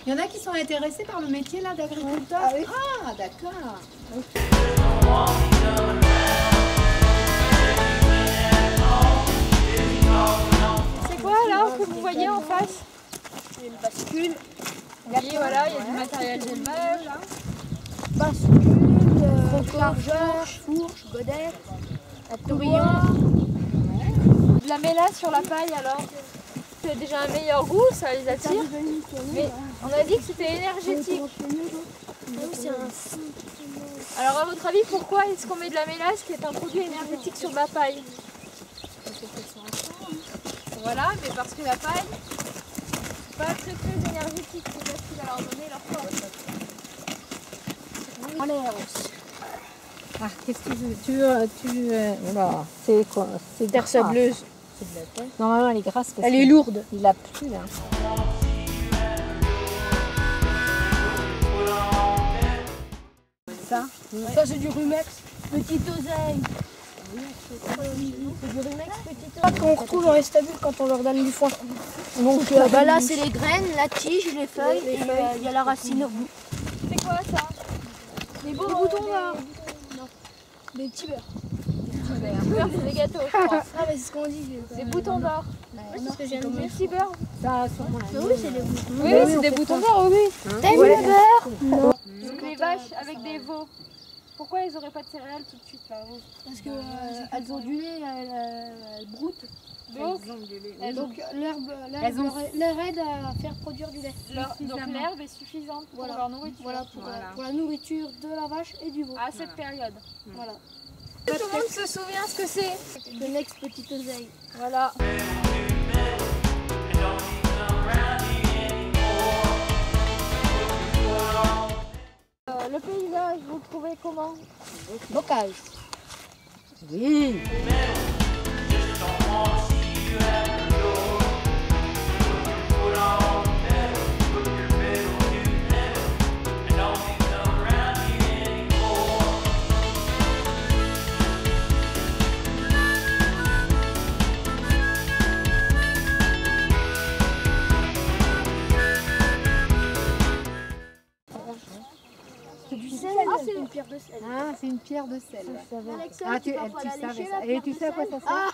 Il y en a qui sont intéressés par le métier là d'agriculteur. Ah oui. Ah, d'accord. C'est quoi là que vous voyez en face? Une bascule. Oui, voilà, il y a du matériel d'élevage. Bascule, chargeur, fourche, godette, un tourbillon. De la mélasse sur la paille alors? C'est déjà un meilleur goût, ça les attire. Mais on a dit que c'était énergétique. Alors à votre avis, pourquoi est-ce qu'on met de la mélasse qui est un produit énergétique sur de la paille? Voilà, mais parce que la paille, c'est pas très énergétique, c'est ça qui va leur donner leur force. En l'air aussi. Ah, qu'est-ce que tu veux? Voilà. C'est quoi? C'est Terre sableuse. C'est de la terre. Normalement, elle est grasse. Parce Elle est lourde. Il a plu là. Ça? Ça c'est du rumex. Petite oseille. C'est du rumex, petite oseille. Qu'on retrouve dans les stabules quand on leur donne du foin. Donc là c'est les graines, la tige, les feuilles et il y a la racine au bout. C'est quoi ça? Des boutons là. Des petits beurres. Beurre, c'est des gâteaux, je crois. Ah mais c'est ce qu'on dit. Des boutons d'or. C'est ce que j'aime Des dire. petits beurres. Ça, sûrement. Oui, c'est des boutons. Oui, c'est des boutons d'or, oui. T'aimes le beurre? Non. Donc les vaches avec des veaux. Pourquoi elles n'auraient pas de céréales tout de suite là? Parce que elles ont du lait, elles broutent. Donc Leur aide à faire produire du lait. donc l'herbe est suffisante pour Voilà. leur nourriture. Voilà, pour la nourriture de la vache et du veau. À cette période. Voilà. Tout le monde se souvient ce que c'est. Le next petite oseille. Voilà. Le paysage, vous le trouvez comment? Bocage. Oui. Ah, c'est une pierre de sel. Ah, c'est une pierre de sel. Alexa, Ah, tu tu savais ça. Et tu sais à quoi ça sert?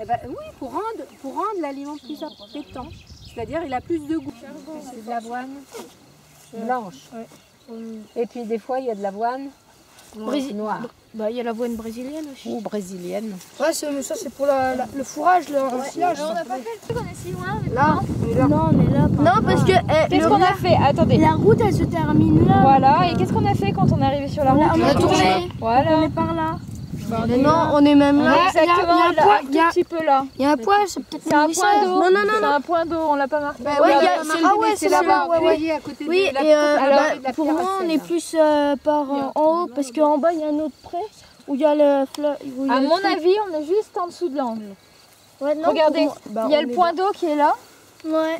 Eh ben, oui, pour rendre l'aliment plus appétant. C'est-à-dire, il a plus de goût. C'est de l'avoine blanche. Et puis, des fois, il y a de l'avoine noire Bah, il y a l'avoine brésilienne aussi. ou brésilienne. Ouais, ça c'est pour le fourrage, le silage. On n'a pas fait le truc, on est si loin. Mais Là, non, on est là. Non, parce que qu'est-ce qu'on a fait? Attendez. la route, elle se termine là. Voilà, et qu'est-ce qu'on a fait quand on est arrivé sur la route? On a tourné. Voilà. On est par là. Non, on est même là. Exactement, un petit peu là. Il y a un point, c'est peut-être C'est un point d'eau. Non, C'est un point d'eau, on l'a pas marqué. c'est là-bas. Vous voyez à côté Oui, de la et la pour pierre à moi, on sel. est plus par en haut, parce qu'en bas, il y a un autre pré où il y a le fleuve. À mon avis, on est juste en dessous de l'angle. Ouais, non, Regardez, pour moi, il y a le point d'eau qui est là, Ouais.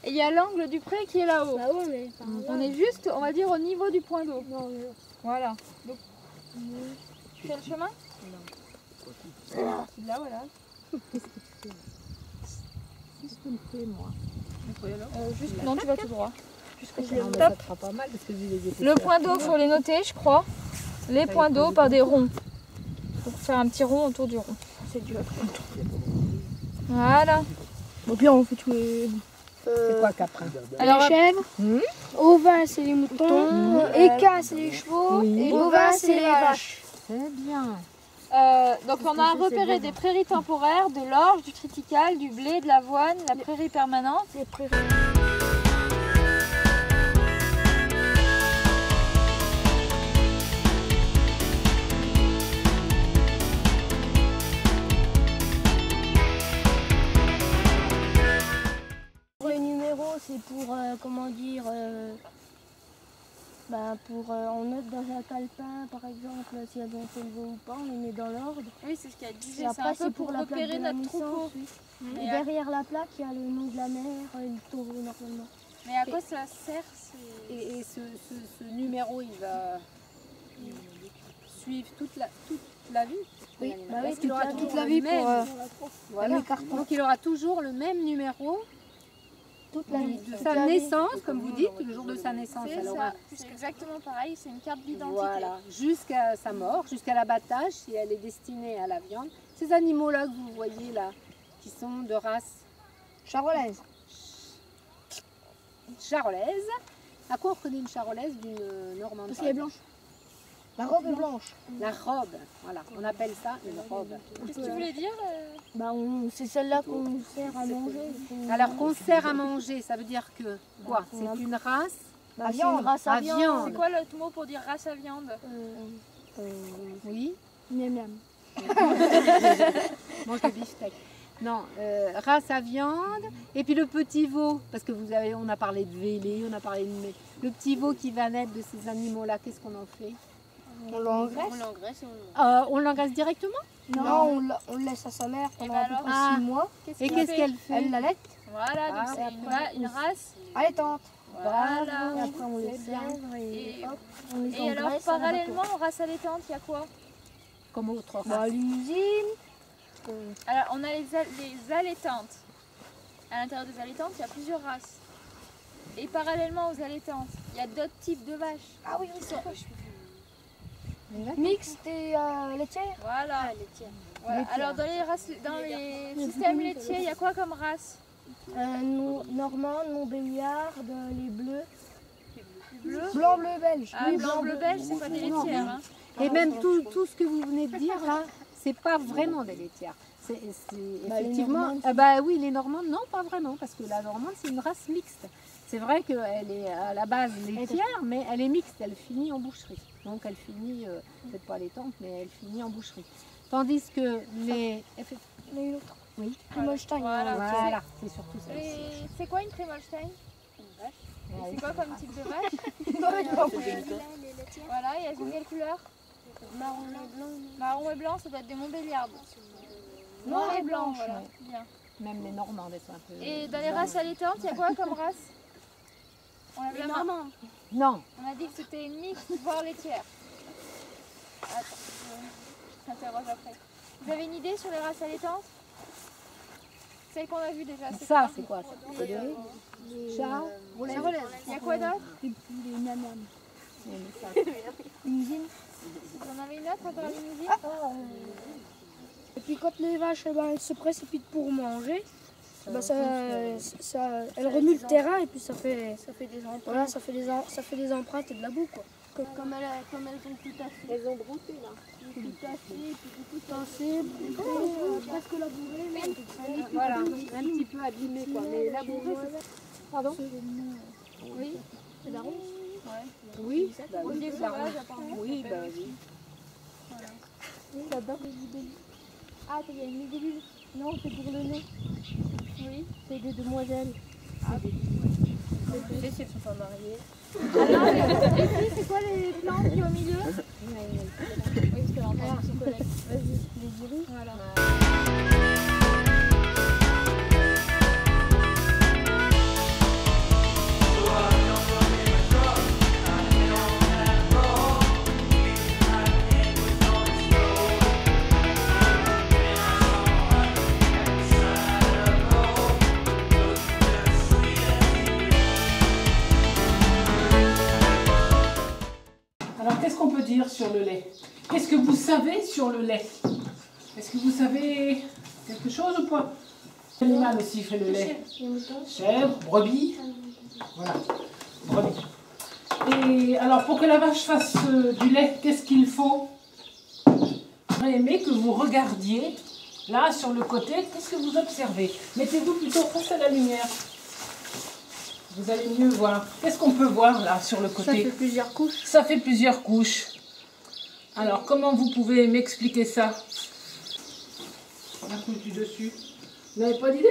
et il y a l'angle du pré qui est là-haut. Bah ouais, mais On est juste, on va dire, au niveau du point d'eau. Voilà. Donc, tu fais le chemin? Là, voilà. Qu'est-ce que tu fais, moi? Juste, non, tu vas tout droit. Non, mais ça te fera pas mal parce que vu les étés. Le point d'eau, faut les noter, je crois. Les points d'eau par des ronds. Pour faire un petit rond autour du rond. c'est dur. Voilà. Bon, puis on fait tous les. C'est quoi caprin? Alors, les chèvres, Hmm. ovins, c'est les moutons, équins, c'est les chevaux, Oui. et bovins, c'est les vaches. C'est bien. Donc on a repéré des prairies temporaires, de l'orge, du triticale, du blé, de l'avoine, la prairie permanente. Les prairies. Les numéros, c'est pour, comment dire, pour on note dans un calepin, par exemple, si elles ont fait le veau ou pas, on les met dans l'ordre. Oui, c'est ce qu'elle disait. Et après, c'est pour la plaque repérer de la notre troupeau. naissance. Oui. Et derrière la plaque, il y a le nom de la mère et le taureau, normalement. Mais à quoi ça sert? Et ce numéro, il va suivre toute la vie. Oui, de bah l'animal. oui, Parce qu'il aura toute toujours la le vie même. pour Voilà. Donc il aura toujours le même numéro. Toute la vie. De sa naissance, comme vous dites, le jour de sa naissance. C'est Alors, ça. C'est exactement pareil, c'est une carte d'identité. voilà, jusqu'à sa mort, jusqu'à l'abattage, si elle est destinée à la viande. Ces animaux-là que vous voyez là, qui sont de race Charolaise. charolaise. À quoi on reconnaît une charolaise d'une normande? Parce qu'elle est blanche. La robe est blanche. La robe, voilà, on appelle ça une robe. Qu'est-ce que tu voulais dire Bah, c'est celle-là qu'on sert à manger. Alors qu'on sert à manger, ça veut dire que quoi? C'est une race La viande. Race à à viande. C'est quoi l'autre mot pour dire race à viande? Oui, Miam miam. mange le beefsteak. Non, race à viande. Et puis le petit veau, parce que on a parlé de vélé, on a parlé de... Le petit veau qui va naître de ces animaux-là, qu'est-ce qu'on en fait? On l'engraisse. On l'engraisse et On l'engraisse directement? Non, on le laisse à sa mère pendant à peu près 6 mois. Et qu'est-ce qu'elle fait? Elle l'allait. Voilà, donc Ah, c'est une race. Allaitante. Voilà. Et après on les C'est bien. sert Et, hop, on les et alors, engraisse. parallèlement aux races allaitantes, il y a quoi? Comme autre race. Bah, l'usine. Alors, on a les allaitantes. À l'intérieur des allaitantes, il y a plusieurs races. Et parallèlement aux allaitantes, il y a d'autres types de vaches. Ah oui, oui, c'est mixte et laitière. Voilà. Voilà. Alors, dans les systèmes laitiers, il y a quoi comme race? Normande, Montbéliard, les bleus. Bleu. Blanc, bleu, belge. Ah, blanc, bleu, belge, c'est pas des laitières. Hein. Et même tout ce que vous venez de dire là, c'est pas vraiment des laitières. C'est effectivement. Oui, les Normandes, non, pas vraiment, parce que la Normande, c'est une race mixte. C'est vrai qu'elle est à la base laitière, mais elle est mixte, elle finit en boucherie. Donc elle finit, peut-être pas allaitante, mais elle finit en boucherie. Tandis que les. Les autres. Oui. Primolstein. Voilà, c'est surtout ça. C'est quoi une Primolstein? Ouais. C'est quoi comme type de vache? Voilà, et elles ont quelle couleur? Marron et blanc. Marron et blanc, ça doit être des Montbéliardes. Noir et blanc, blanche, voilà. ouais. Bien. Même les Normandes, elles sont un peu. Et dans les races allaitantes, il y a quoi comme race? On lève la main. Non, On a dit que c'était une mixte, voire laitière. Attends, je t'interroge après. Vous avez une idée sur les races allaitantes? Celle qu'on a vue déjà. ça c'est quoi ça? C'est des chats, Il y a quoi d'autre? Les miam miam. Une usine. Vous en avez une autre encore à l'usine? Et puis quand les vaches elles se précipitent pour manger, elles remuent le terrain et puis ça fait des empreintes. Voilà, ça fait des empreintes et de la boue quoi. Comme elles ont tout à fait. Elles ont brouté là. Tout à fait, puis tout Tassé, presque labouré, mais Voilà, un petit peu abîmé quoi. Mais labouré, c'est. Pardon? Oui, c'est la ronde. Oui, bah Oui, oui, des c'est la sauvages, ronde. apparemment. Oui, bah oui. j'adore les libellules. Ah, il y a une libellule. Non, c'est pour le nez. Oui. C'est des demoiselles. Je sais si elles sont pas mariées. Alors, et ici, c'est quoi les plantes qui sont au milieu? Oui, parce qu'elle entend son collègue. Vas-y, les iris. Voilà. Alors, qu'est-ce qu'on peut dire sur le lait? Qu'est-ce que vous savez sur le lait? Est-ce que vous savez quelque chose ou pas? Quel animal aussi fait le lait? Chèvre, brebis. Voilà, brebis. Et alors, pour que la vache fasse du lait, qu'est-ce qu'il faut? J'aurais aimé que vous regardiez, là, sur le côté, qu'est-ce que vous observez? Mettez-vous plutôt face à la lumière. Vous allez mieux voir. Qu'est-ce qu'on peut voir là sur le côté? Ça fait plusieurs couches. Ça fait plusieurs couches. Alors, comment vous pouvez m'expliquer ça? La couche du dessus. Vous n'avez pas d'idée?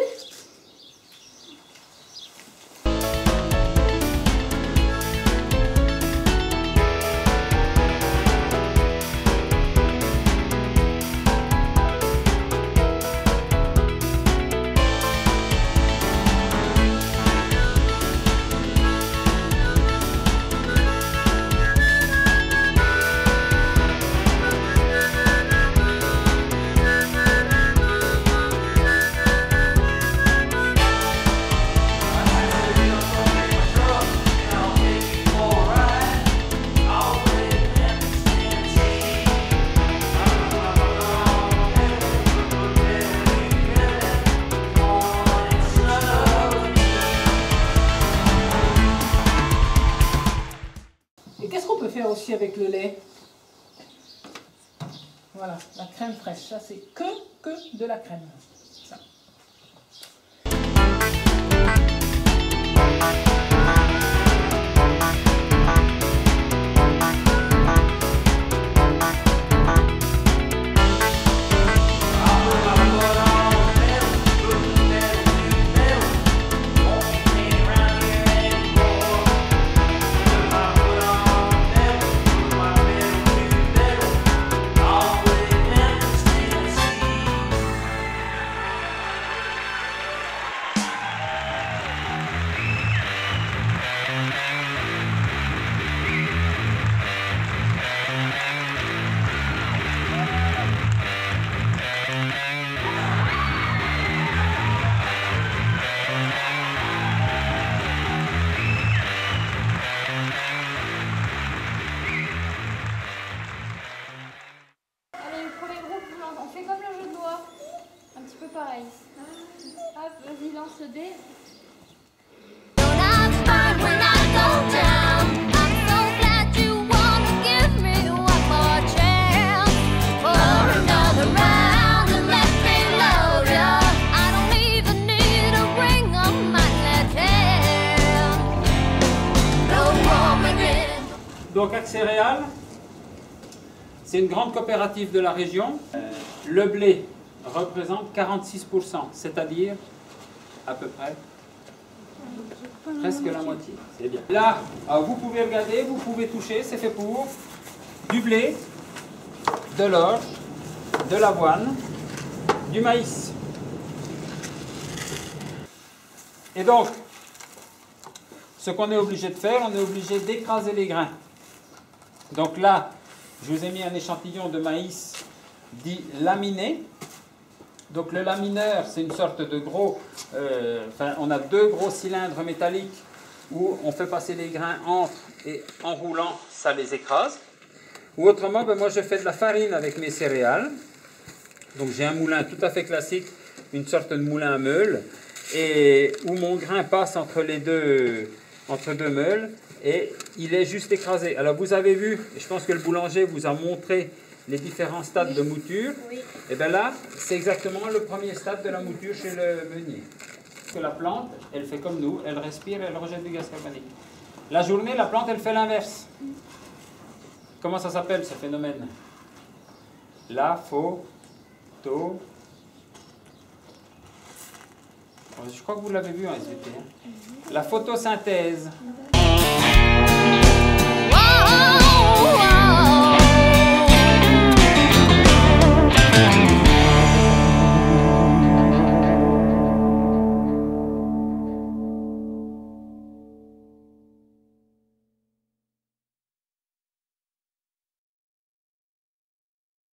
aussi avec le lait. Voilà, la crème fraîche. Ça, c'est que de la crème. Ça. Allez, le premier groupe, on fait comme le jeu de loi. Un petit peu pareil. Hop, vas-y, lance le dé. Donc Accéréales, c'est une grande coopérative de la région. Le blé représente 46%, c'est-à-dire à peu près presque la moitié. C'est bien. Là, vous pouvez regarder, vous pouvez toucher, c'est fait pour du blé, de l'orge, de l'avoine, du maïs. Et donc, ce qu'on est obligé de faire, on est obligé d'écraser les grains. Donc là, je vous ai mis un échantillon de maïs dit laminé. Donc le lamineur, c'est une sorte de gros... on a deux gros cylindres métalliques où on fait passer les grains entre et en roulant, ça les écrase. Ou autrement, moi je fais de la farine avec mes céréales. Donc j'ai un moulin tout à fait classique, une sorte de moulin à meule, et où mon grain passe entre deux meules. Et il est juste écrasé. Alors vous avez vu, je pense que le boulanger vous a montré les différents stades de mouture. Oui. Et bien là, c'est exactement le premier stade de la mouture chez le meunier. Que la plante, elle fait comme nous, elle respire, elle rejette du gaz carbonique. La journée, la plante, elle fait l'inverse. Comment ça s'appelle ce phénomène? La photo... Je crois que vous l'avez vu en SVT. Hein. La photosynthèse.